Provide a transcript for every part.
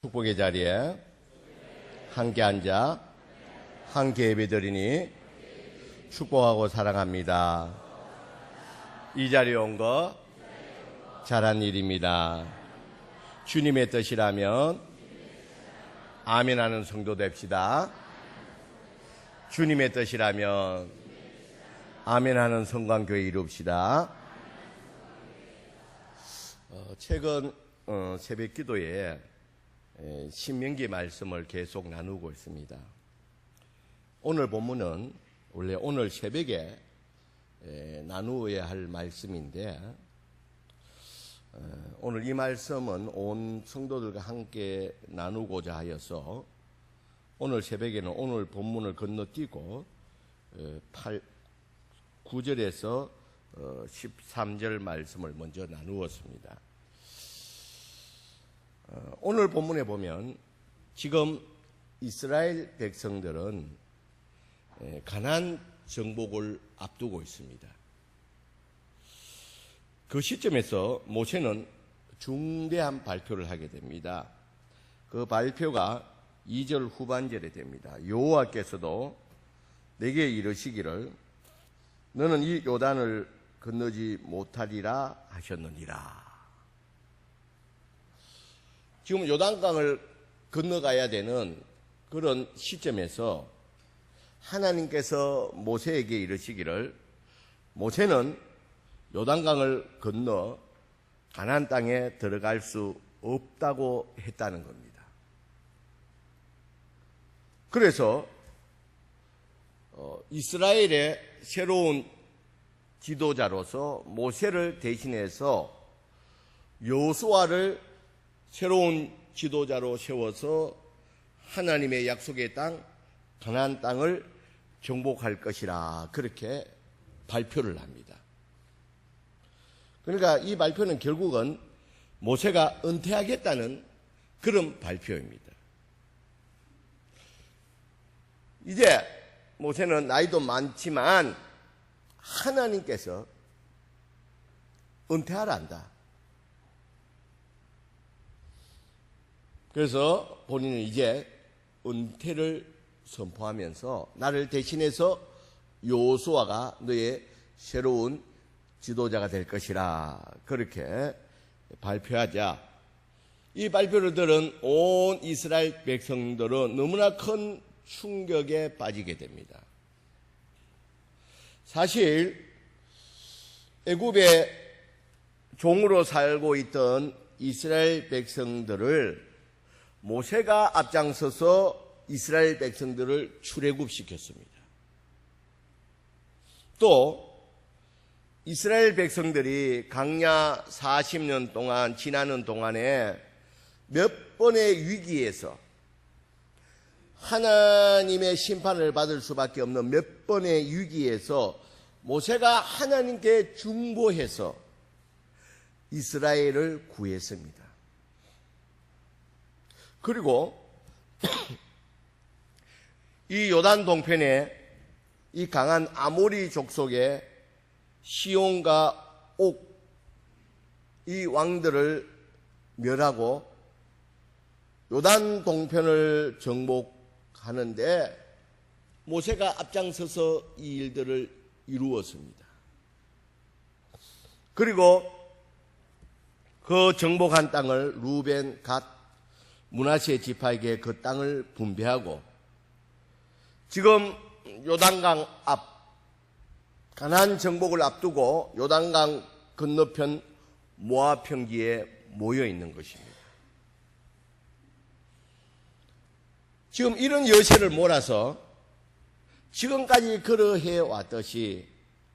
축복의 자리에 함께 앉아 함께 예배드리니 축복하고 사랑합니다. 이 자리에 온 거 잘한 일입니다. 주님의 뜻이라면 아멘하는 성도 됩시다. 주님의 뜻이라면 아멘하는 성광교회 이룹시다. 최근 새벽 기도에 신명기 말씀을 계속 나누고 있습니다. 오늘 본문은 원래 오늘 새벽에 나누어야 할 말씀인데 오늘 이 말씀은 온 성도들과 함께 나누고자 하여서 오늘 새벽에는 오늘 본문을 건너뛰고 9절에서 13절 말씀을 먼저 나누었습니다. 오늘 본문에 보면 지금 이스라엘 백성들은 가나안 정복을 앞두고 있습니다. 그 시점에서 모세는 중대한 발표를 하게 됩니다. 그 발표가 2절 후반절에 됩니다. 여호와께서도 내게 이르시기를 너는 이 요단을 건너지 못하리라 하셨느니라. 지금 요단강을 건너가야 되는 그런 시점에서 하나님께서 모세에게 이르시기를 모세는 요단강을 건너 가나안 땅에 들어갈 수 없다고 했다는 겁니다. 그래서 이스라엘의 새로운 지도자로서 모세를 대신해서 여호수아를 새로운 지도자로 세워서 하나님의 약속의 땅 가나안 땅을 정복할 것이라 그렇게 발표를 합니다. 그러니까 이 발표는 결국은 모세가 은퇴하겠다는 그런 발표입니다. 이제 모세는 나이도 많지만 하나님께서 은퇴하라 한다. 그래서 본인은 이제 은퇴를 선포하면서 나를 대신해서 여호수아가 너의 새로운 지도자가 될 것이라 그렇게 발표하자 이 발표를 들은 온 이스라엘 백성들은 너무나 큰 충격에 빠지게 됩니다. 사실 애굽의 종으로 살고 있던 이스라엘 백성들을 모세가 앞장서서 이스라엘 백성들을 출애굽시켰습니다. 또 이스라엘 백성들이 광야 40년 동안 지나는 동안에 몇 번의 위기에서 하나님의 심판을 받을 수밖에 없는 몇 번의 위기에서 모세가 하나님께 중보해서 이스라엘을 구했습니다. 그리고 이 요단 동편에 이 강한 아모리 족속의 시온과 옥 이 왕들을 멸하고 요단 동편을 정복하는데 모세가 앞장서서 이 일들을 이루었습니다. 그리고 그 정복한 땅을 루벤, 갓, 므낫세 지파에게 그 땅을 분배하고 지금 요단강 앞 가나안 정복을 앞두고 요단강 건너편 모압 평지에 모여 있는 것입니다. 지금 이런 여세를 몰아서 지금까지 그러해 왔듯이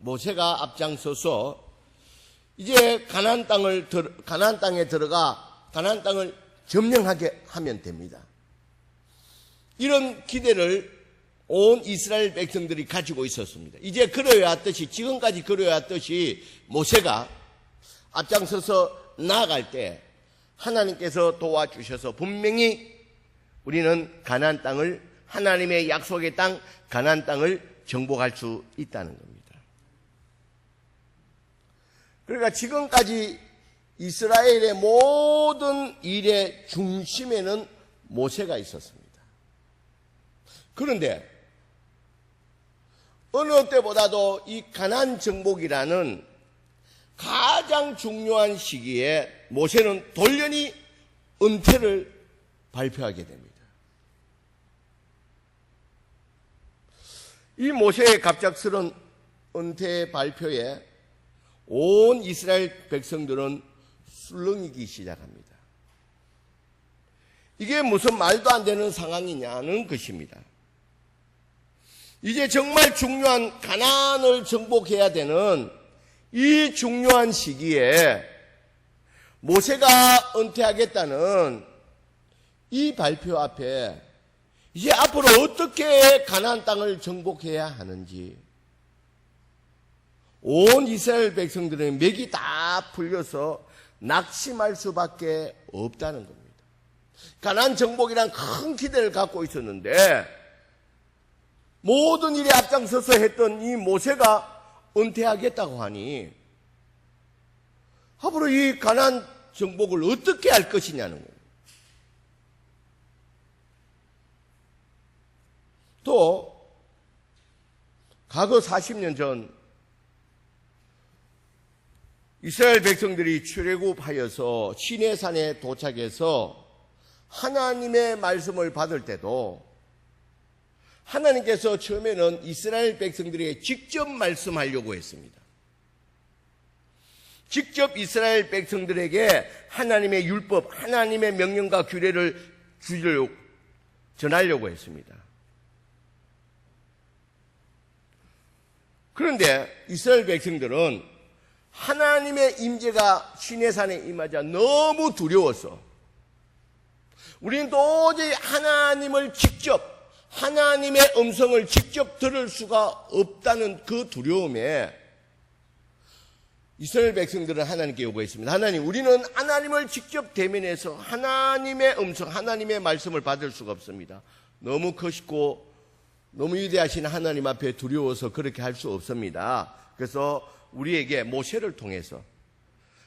모세가 앞장서서 이제 가나안 땅에 들어가 가나안 땅을 점령하게 하면 됩니다. 이런 기대를 온 이스라엘 백성들이 가지고 있었습니다. 이제 그러해왔듯이 지금까지 그러해왔듯이 모세가 앞장서서 나아갈 때 하나님께서 도와주셔서 분명히 우리는 가나안 땅을 하나님의 약속의 땅 가나안 땅을 정복할 수 있다는 겁니다. 그러니까 지금까지 이스라엘의 모든 일의 중심에는 모세가 있었습니다. 그런데 어느 때보다도 이 가나안 정복이라는 가장 중요한 시기에 모세는 돌연히 은퇴를 발표하게 됩니다. 이 모세의 갑작스런 은퇴 발표에 온 이스라엘 백성들은 술렁이기 시작합니다. 이게 무슨 말도 안 되는 상황이냐는 것입니다. 이제 정말 중요한 가나안을 정복해야 되는 이 중요한 시기에 모세가 은퇴하겠다는 이 발표 앞에 이제 앞으로 어떻게 가나안 땅을 정복해야 하는지 온 이스라엘 백성들의 맥이 다 풀려서 낙심할 수밖에 없다는 겁니다. 가나안 정복이란 큰 기대를 갖고 있었는데 모든 일에 앞장서서 했던 이 모세가 은퇴하겠다고 하니 앞으로 이 가나안 정복을 어떻게 할 것이냐는 거예요. 또 과거 40년 전 이스라엘 백성들이 출애굽하여서 시내산에 도착해서 하나님의 말씀을 받을 때도 하나님께서 처음에는 이스라엘 백성들에게 직접 말씀하려고 했습니다. 직접 이스라엘 백성들에게 하나님의 율법, 하나님의 명령과 규례를 전하려고 했습니다. 그런데 이스라엘 백성들은 하나님의 임재가 시내산에 임하자 너무 두려워서 우리는 도저히 하나님을 직접 하나님의 음성을 직접 들을 수가 없다는 그 두려움에 이스라엘 백성들은 하나님께 요구했습니다. 하나님, 우리는 하나님을 직접 대면해서 하나님의 음성, 하나님의 말씀을 받을 수가 없습니다. 너무 크시고 너무 위대하신 하나님 앞에 두려워서 그렇게 할 수 없습니다. 그래서 우리에게 모세를 통해서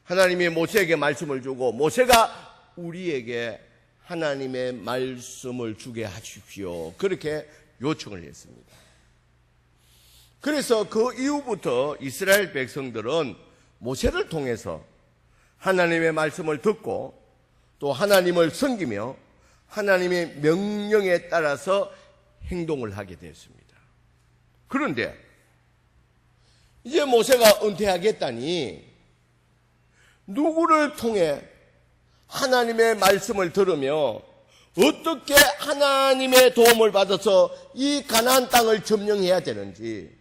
하나님이 모세에게 말씀을 주고 모세가 우리에게 하나님의 말씀을 주게 하십시오. 그렇게 요청을 했습니다. 그래서 그 이후부터 이스라엘 백성들은 모세를 통해서 하나님의 말씀을 듣고 또 하나님을 섬기며 하나님의 명령에 따라서 행동을 하게 되었습니다. 그런데 이제 모세가 은퇴하겠다니 누구를 통해 하나님의 말씀을 들으며 어떻게 하나님의 도움을 받아서 이 가나안 땅을 점령해야 되는지,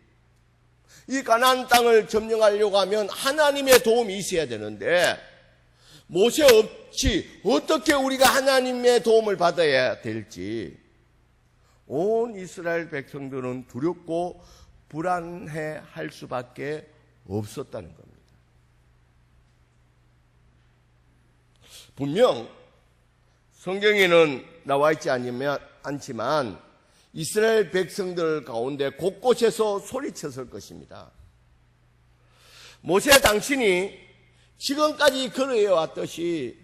이 가나안 땅을 점령하려고 하면 하나님의 도움이 있어야 되는데 모세 없이 어떻게 우리가 하나님의 도움을 받아야 될지 온 이스라엘 백성들은 두렵고 불안해할 수밖에 없었다는 겁니다. 분명 성경에는 나와 있지 않지만 이스라엘 백성들 가운데 곳곳에서 소리쳤을 것입니다. 모세 당신이 지금까지 그러해 왔듯이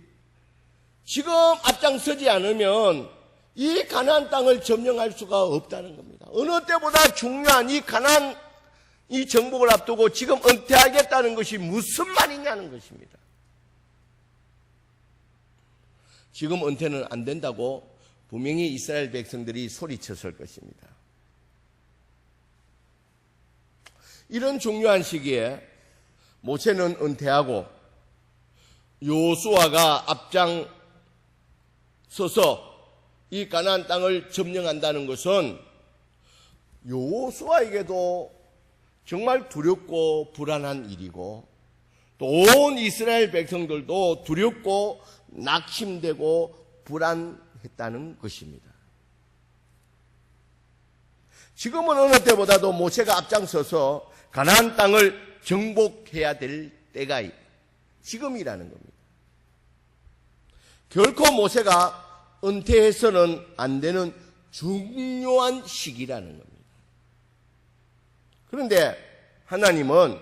지금 앞장서지 않으면 이 가나안 땅을 점령할 수가 없다는 겁니다. 어느 때보다 중요한 이 가나안 이 정복을 앞두고 지금 은퇴하겠다는 것이 무슨 말이냐는 것입니다. 지금 은퇴는 안 된다고 분명히 이스라엘 백성들이 소리쳤을 것입니다. 이런 중요한 시기에 모세는 은퇴하고 여호수아가 앞장서서 이 가나안 땅을 점령한다는 것은 여호수아에게도 정말 두렵고 불안한 일이고 또 온 이스라엘 백성들도 두렵고 낙심되고 불안했다는 것입니다. 지금은 어느 때보다도 모세가 앞장서서 가나안 땅을 정복해야 될 때가 지금이라는 겁니다. 결코 모세가 은퇴해서는 안 되는 중요한 시기라는 겁니다. 그런데 하나님은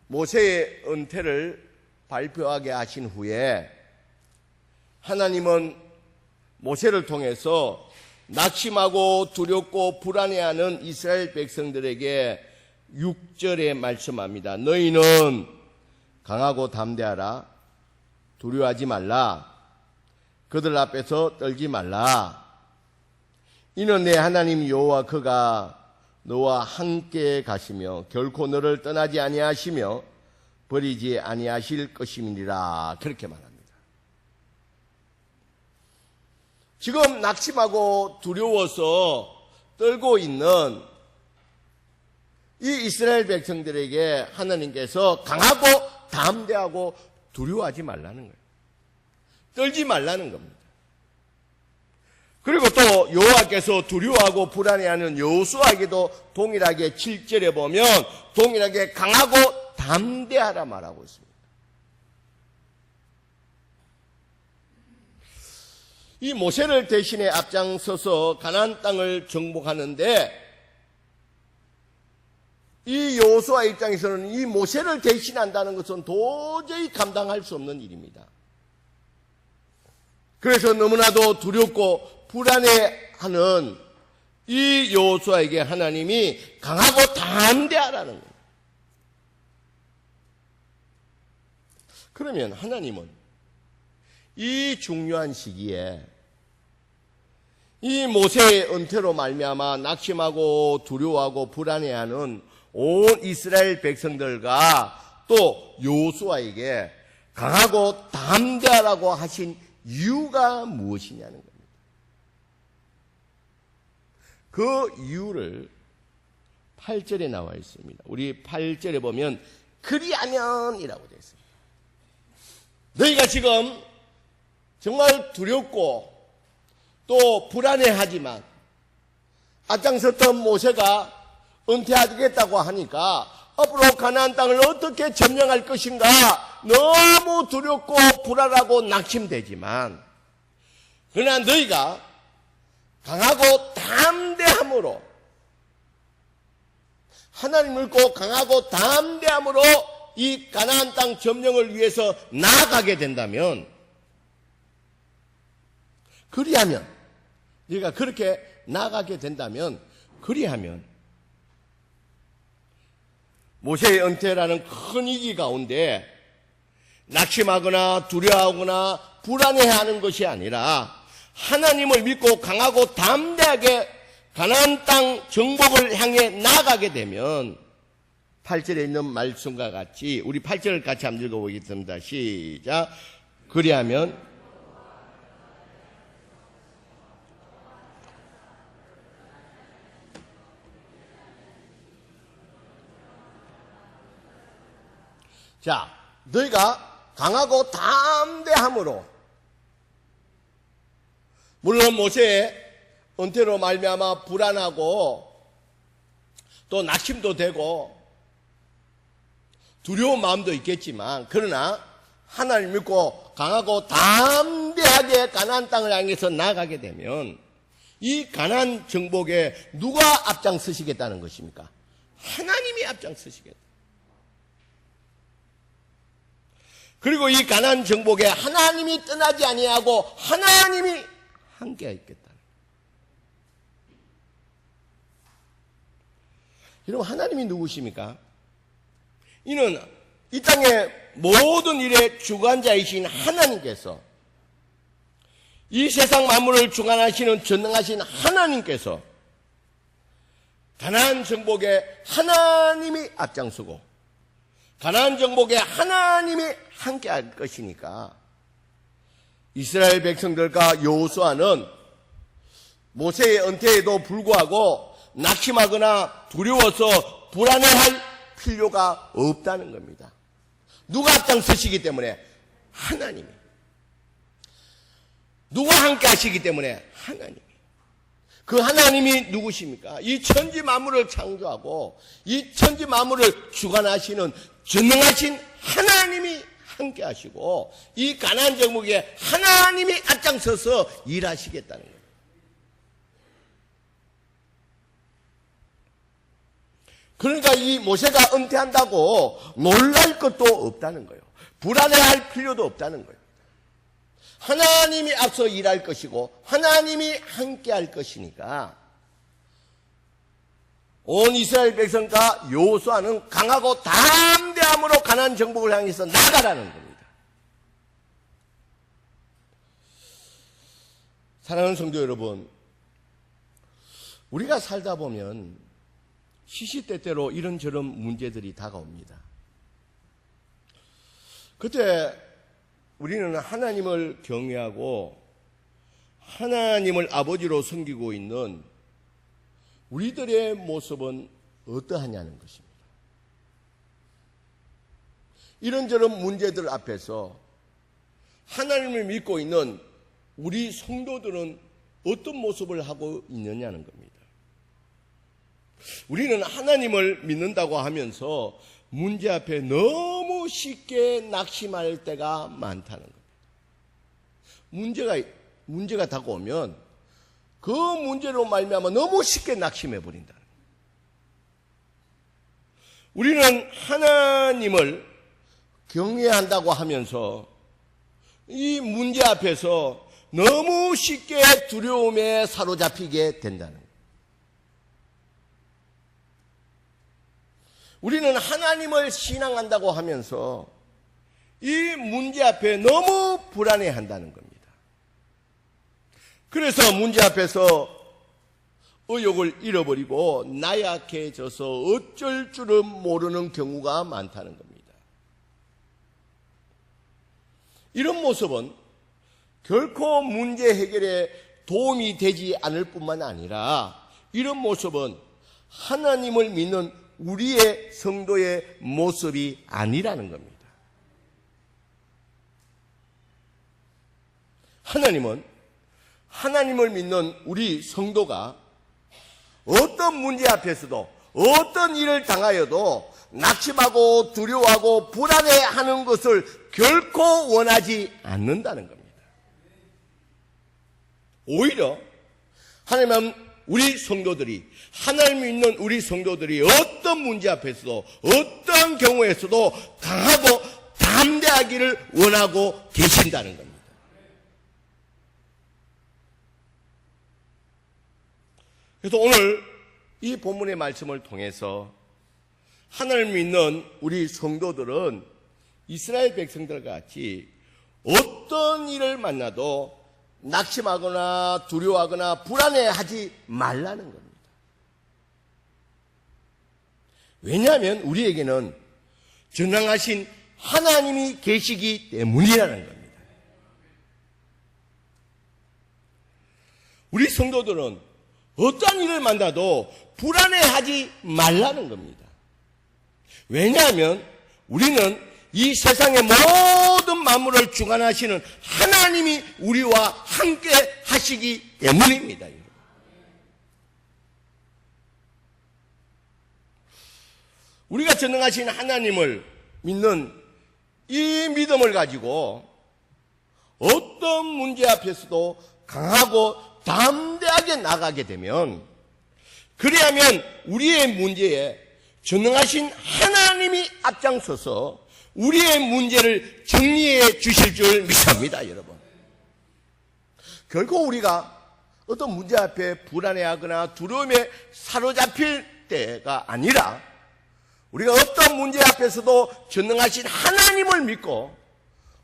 모세의 은퇴를 발표하게 하신 후에 하나님은 모세를 통해서 낙심하고 두렵고 불안해하는 이스라엘 백성들에게 6절에 말씀합니다. 너희는 강하고 담대하라. 두려워하지 말라. 그들 앞에서 떨지 말라. 이는 내 하나님 여호와 그가 너와 함께 가시며 결코 너를 떠나지 아니하시며 버리지 아니하실 것임이니라. 그렇게 말합니다. 지금 낙심하고 두려워서 떨고 있는 이 이스라엘 백성들에게 하나님께서 강하고 담대하고 두려워하지 말라는 거예요. 떨지 말라는 겁니다. 그리고 또 여호와께서 두려워하고 불안해하는 여호수아에게도 동일하게 7절에 보면 동일하게 강하고 담대하라 말하고 있습니다. 이 모세를 대신해 앞장서서 가나안 땅을 정복하는데 이 여호수아 입장에서는 이 모세를 대신한다는 것은 도저히 감당할 수 없는 일입니다. 그래서 너무나도 두렵고 불안해하는 이 여호수아에게 하나님이 강하고 담대하라는 거예요. 그러면 하나님은 이 중요한 시기에 이 모세의 은퇴로 말미암아 낙심하고 두려워하고 불안해하는 온 이스라엘 백성들과 또 여호수아에게 강하고 담대하라고 하신 이유가 무엇이냐는 겁니다. 그 이유를 8절에 나와 있습니다. 우리 8절에 보면 그리하면이라고 되어 있습니다. 너희가 지금 정말 두렵고 또 불안해하지만 앞장섰던 모세가 은퇴하겠다고 하니까 앞으로 가나안 땅을 어떻게 점령할 것인가 너무 두렵고 불안하고 낙심되지만 그러나 너희가 강하고 담대함으로 하나님을 믿고 강하고 담대함으로 이 가나안 땅 점령을 위해서 나아가게 된다면 그리하면 너희가 그렇게 나아가게 된다면 그리하면 모세의 은퇴라는 큰 위기 가운데 낙심하거나 두려워하거나 불안해하는 것이 아니라 하나님을 믿고 강하고 담대하게 가나안 땅 정복을 향해 나아가게 되면 8절에 있는 말씀과 같이 우리 8절을 같이 한번 읽어보겠습니다. 시작. 그리하면 자, 너희가 강하고 담대함으로 물론 모세의 은퇴로 말미암아 불안하고 또 낙심도 되고 두려운 마음도 있겠지만 그러나 하나님 믿고 강하고 담대하게 가나안 땅을 향해서 나아가게 되면 이 가나안 정복에 누가 앞장서시겠다는 것입니까? 하나님이 앞장서시겠다. 그리고 이 가나안 정복에 하나님이 떠나지 아니하고 하나님이 함께하겠다. 여러분 하나님이 누구십니까? 이는 이 땅의 모든 일의 주관자이신 하나님께서 이 세상 만물을 주관하시는 전능하신 하나님께서 가나안 정복에 하나님이 앞장서고 가나안 정복에 하나님이 함께할 것이니까 이스라엘 백성들과 여호수아는 모세의 은퇴에도 불구하고 낙심하거나 두려워서 불안해할 필요가 없다는 겁니다. 누가 앞장서시기 때문에? 하나님이. 누가 함께 하시기 때문에? 하나님이. 그 하나님이 누구십니까? 이 천지 만물을 창조하고 이 천지 만물을 주관하시는 전능하신 하나님이 함께 하시고 이 가나안 정복에 하나님이 앞장서서 일하시겠다는 거예요. 그러니까 이 모세가 은퇴한다고 놀랄 것도 없다는 거예요. 불안해할 필요도 없다는 거예요. 하나님이 앞서 일할 것이고 하나님이 함께 할 것이니까 온 이스라엘 백성과 여호수아는 강하고 담대함으로 가나안 정복을 향해서 나가라는 겁니다. 사랑하는 성도 여러분, 우리가 살다 보면 시시때때로 이런저런 문제들이 다가옵니다. 그때 우리는 하나님을 경외하고 하나님을 아버지로 섬기고 있는 우리들의 모습은 어떠하냐는 것입니다. 이런저런 문제들 앞에서 하나님을 믿고 있는 우리 성도들은 어떤 모습을 하고 있느냐는 겁니다. 우리는 하나님을 믿는다고 하면서 문제 앞에 너무 쉽게 낙심할 때가 많다는 겁니다. 문제가 다가오면 그 문제로 말미암아 너무 쉽게 낙심해 버린다는 겁니다. 우리는 하나님을 경외한다고 하면서 이 문제 앞에서 너무 쉽게 두려움에 사로잡히게 된다는 거예요. 우리는 하나님을 신앙한다고 하면서 이 문제 앞에 너무 불안해한다는 겁니다. 그래서 문제 앞에서 의욕을 잃어버리고 나약해져서 어쩔 줄은 모르는 경우가 많다는 겁니다. 이런 모습은 결코 문제 해결에 도움이 되지 않을 뿐만 아니라 이런 모습은 하나님을 믿는 우리의 성도의 모습이 아니라는 겁니다. 하나님은 하나님을 믿는 우리 성도가 어떤 문제 앞에서도 어떤 일을 당하여도 낙심하고 두려워하고 불안해하는 것을 결코 원하지 않는다는 겁니다. 오히려 하나님은 우리 성도들이 하나님을 믿는 우리 성도들이 어떤 문제 앞에서도 어떤 경우에서도 강하고 담대하기를 원하고 계신다는 겁니다. 그래서 오늘 이 본문의 말씀을 통해서 하나님을 믿는 우리 성도들은 이스라엘 백성들과 같이 어떤 일을 만나도 낙심하거나 두려워하거나 불안해하지 말라는 겁니다. 왜냐하면 우리에게는 전능하신 하나님이 계시기 때문이라는 겁니다. 우리 성도들은 어떠한 일을 만나도 불안해하지 말라는 겁니다. 왜냐하면 우리는 이 세상의 모든 만물을 주관하시는 하나님이 우리와 함께 하시기 때문입니다. 우리가 전능하신 하나님을 믿는 이 믿음을 가지고 어떤 문제 앞에서도 강하고 담대하게 나가게 되면, 그래야면 우리의 문제에 전능하신 하나님이 앞장서서 우리의 문제를 정리해 주실 줄 믿습니다, 여러분. 결코 우리가 어떤 문제 앞에 불안해하거나 두려움에 사로잡힐 때가 아니라 우리가 어떤 문제 앞에서도 전능하신 하나님을 믿고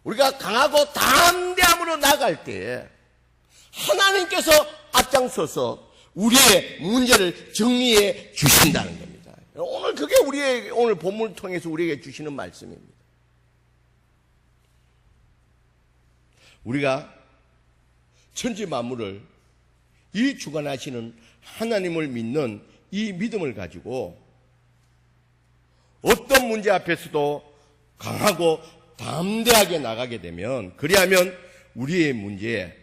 우리가 강하고 담대함으로 나갈 때에 하나님께서 앞장서서 우리의 문제를 정리해 주신다는 겁니다. 오늘 그게 오늘 본문을 통해서 우리에게 주시는 말씀입니다. 우리가 천지 만물을 이 주관하시는 하나님을 믿는 이 믿음을 가지고 어떤 문제 앞에서도 강하고 담대하게 나가게 되면, 그리하면 우리의 문제에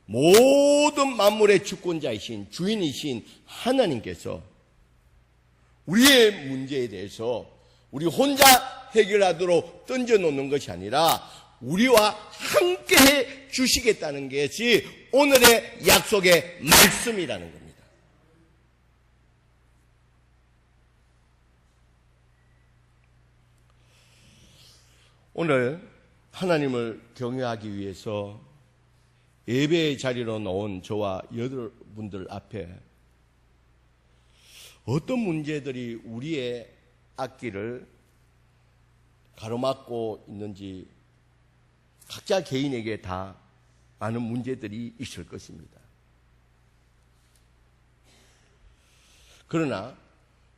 모든 만물의 주권자이신 주인이신 하나님께서 우리의 문제에 대해서 우리 혼자 해결하도록 던져놓는 것이 아니라 우리와 함께 해 주시겠다는 것이 오늘의 약속의 말씀이라는 겁니다. 오늘 하나님을 경외하기 위해서 예배의 자리로 나온 저와 여러분들 앞에 어떤 문제들이 우리의 앞길을 가로막고 있는지 각자 개인에게 다 많은 문제들이 있을 것입니다. 그러나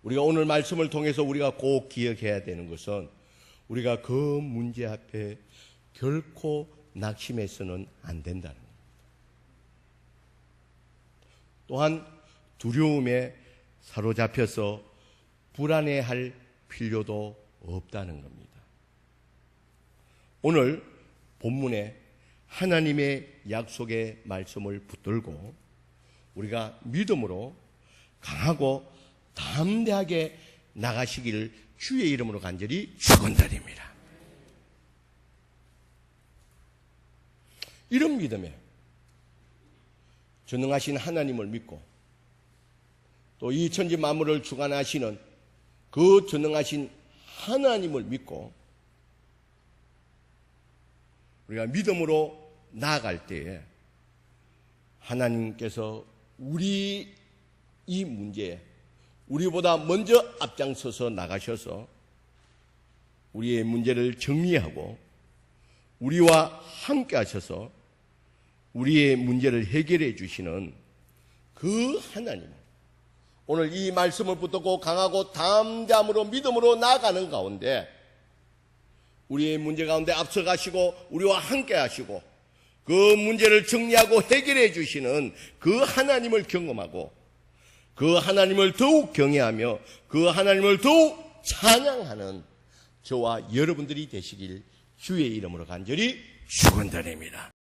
우리가 오늘 말씀을 통해서 우리가 꼭 기억해야 되는 것은 우리가 그 문제 앞에 결코 낙심해서는 안 된다는 겁니다. 또한 두려움에 사로잡혀서 불안해할 필요도 없다는 겁니다. 오늘 본문에 하나님의 약속의 말씀을 붙들고 우리가 믿음으로 강하고 담대하게 나가시기를 주의 이름으로 간절히 축원드립니다. 이런 믿음에 전능하신 하나님을 믿고 또 이 천지 만물을 주관하시는 그 전능하신 하나님을 믿고 우리가 믿음으로 나아갈 때에 하나님께서 우리 이 문제에 우리보다 먼저 앞장서서 나가셔서 우리의 문제를 정리하고 우리와 함께 하셔서 우리의 문제를 해결해 주시는 그 하나님, 오늘 이 말씀을 붙들고 강하고 담대함으로 믿음으로 나아가는 가운데 우리의 문제 가운데 앞서가시고 우리와 함께 하시고 그 문제를 정리하고 해결해 주시는 그 하나님을 경험하고 그 하나님을 더욱 경외하며 그 하나님을 더욱 찬양하는 저와 여러분들이 되시길 주의 이름으로 간절히 축원드립니다.